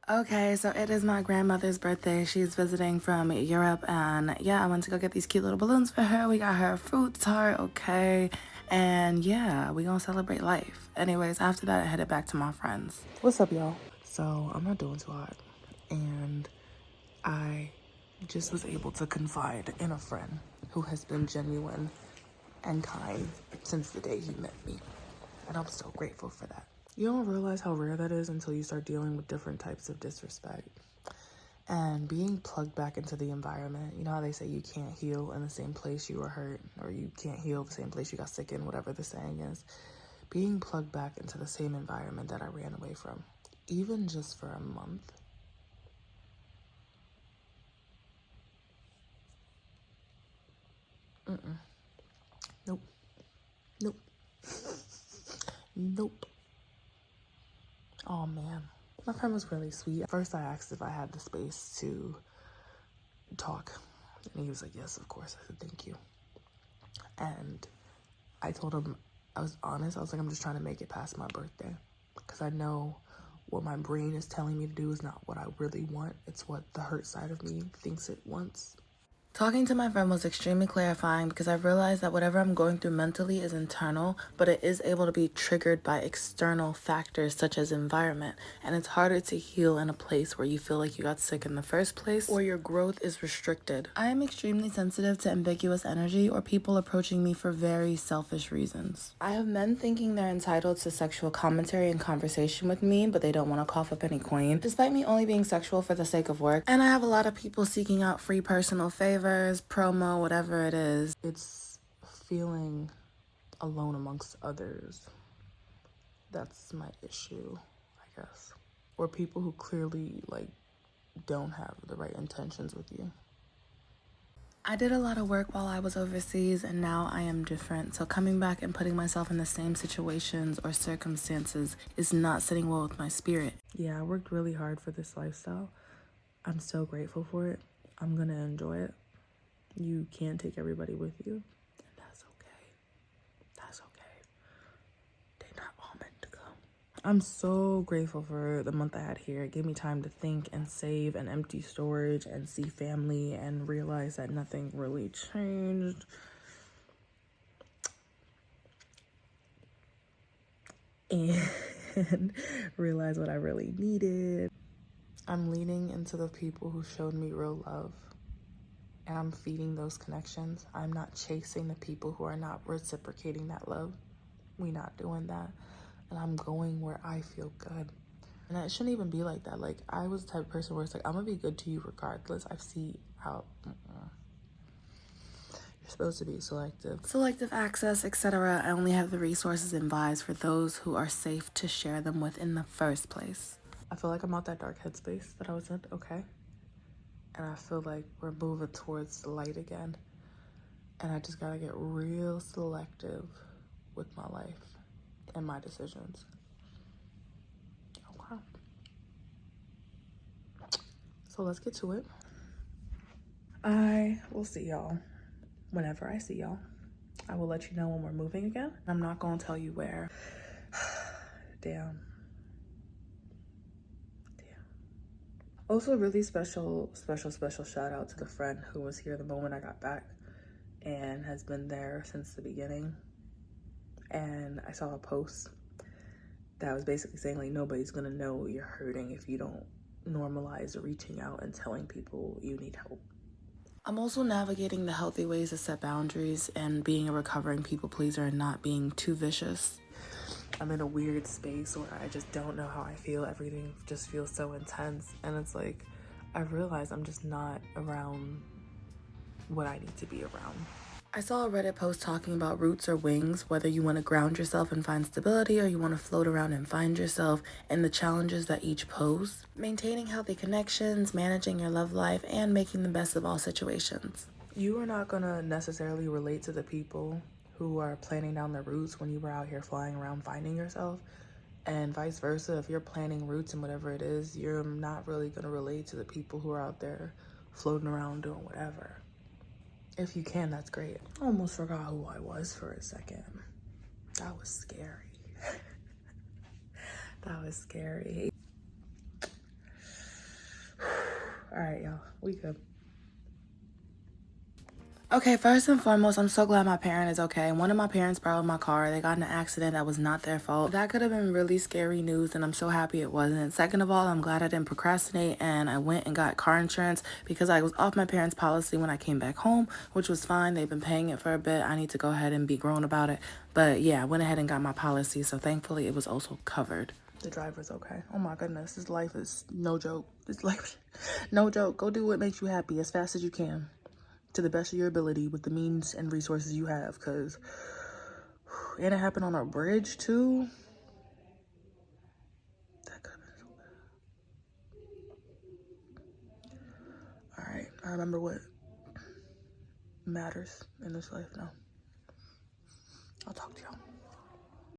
Okay, so it is my grandmother's birthday. She's visiting from Europe, and yeah, I went to go get these cute little balloons for her. We got her a fruit tart, okay, and yeah, we gonna celebrate life. Anyways, after that, I headed back to my friends. What's up, y'all? So I'm not doing too hot, and I just was able to confide in a friend who has been genuine and kind since the day he met me, and I'm so grateful for that. You don't realize how rare that is until you start dealing with different types of disrespect. And being plugged back into the environment, you know how they say you can't heal in the same place you were hurt, or you can't heal the same place you got sick in, whatever the saying is. Being plugged back into the same environment that I ran away from, even just for a month. Nope. Nope. Nope. Oh man. My friend was really sweet. At first I asked if I had the space to talk. And he was like, yes, of course. I said, thank you. And I told him, I was honest. I was like, I'm just trying to make it past my birthday. Because I know what my brain is telling me to do is not what I really want. It's what the hurt side of me thinks it wants. Talking to my friend was extremely clarifying because I realized that whatever I'm going through mentally is internal, but it is able to be triggered by external factors such as environment. And it's harder to heal in a place where you feel like you got sick in the first place or your growth is restricted. I am extremely sensitive to ambiguous energy or people approaching me for very selfish reasons. I have men thinking they're entitled to sexual commentary and conversation with me, but they don't want to cough up any coin, despite me only being sexual for the sake of work. And I have a lot of people seeking out free personal favors, promo, whatever it is. It's feeling alone amongst others. That's my issue, I guess. Or people who clearly don't have the right intentions with you. I did a lot of work while I was overseas, and now I am different. So coming back and putting myself in the same situations or circumstances is not sitting well with my spirit. Yeah, I worked really hard for this lifestyle. I'm so grateful for it. I'm gonna enjoy it. You can't take everybody with you, and that's okay. That's okay. They're not all meant to go. I'm so grateful for the month I had here. It gave me time to think and save and empty storage and see family and realize that nothing really changed. And realize what I really needed. I'm leaning into the people who showed me real love. And I'm feeding those connections. I'm not chasing the people who are not reciprocating that love. We're not doing that. And I'm going where I feel good. And it shouldn't even be like that. Like, I was the type of person where it's like, I'm gonna be good to you regardless. I see how you're supposed to be selective. Selective access, etc. I only have the resources and vibes for those who are safe to share them with in the first place. I feel like I'm out that dark headspace that I was in, okay? And I feel like we're moving towards the light again. And I just gotta get real selective with my life and my decisions. Okay. So let's get to it. I will see y'all whenever I see y'all. I will let you know when we're moving again. I'm not gonna tell you where. Damn. Also, really special shout out to the friend who was here the moment I got back and has been there since the beginning. And I saw a post that was basically saying like, nobody's gonna know you're hurting if you don't normalize reaching out and telling people you need help. I'm also navigating the healthy ways to set boundaries and being a recovering people pleaser and not being too vicious. I'm in a weird space where I just don't know how I feel. Everything just feels so intense. And it's like, I realize I'm just not around what I need to be around. I saw a Reddit post talking about roots or wings, whether you want to ground yourself and find stability or you want to float around and find yourself, and the challenges that each pose. Maintaining healthy connections, managing your love life, and making the best of all situations. You are not going to necessarily relate to the people who are planning down their routes when you were out here flying around finding yourself, and vice versa. If you're planning routes and whatever it is, you're not really going to relate to the people who are out there floating around doing whatever. If you can, that's great. I almost forgot who I was for a second. That was scary. That was scary. All right, y'all. We good. Okay, first and foremost, I'm so glad my parent is okay. One of my parents borrowed my car. They got in an accident that was not their fault. That could have been really scary news, and I'm so happy it wasn't. Second of all, I'm glad I didn't procrastinate, and I went and got car insurance because I was off my parents' policy when I came back home, which was fine. They've been paying it for a bit. I need to go ahead and be grown about it. But yeah, I went ahead and got my policy, so thankfully it was also covered. The driver's okay. Oh my goodness, this life is no joke. This life, no joke. Go do what makes you happy as fast as you can, to the best of your ability with the means and resources you have, because and it happened on a bridge too. That could have been so bad. All right, I remember what matters in this life now. I'll talk to y'all.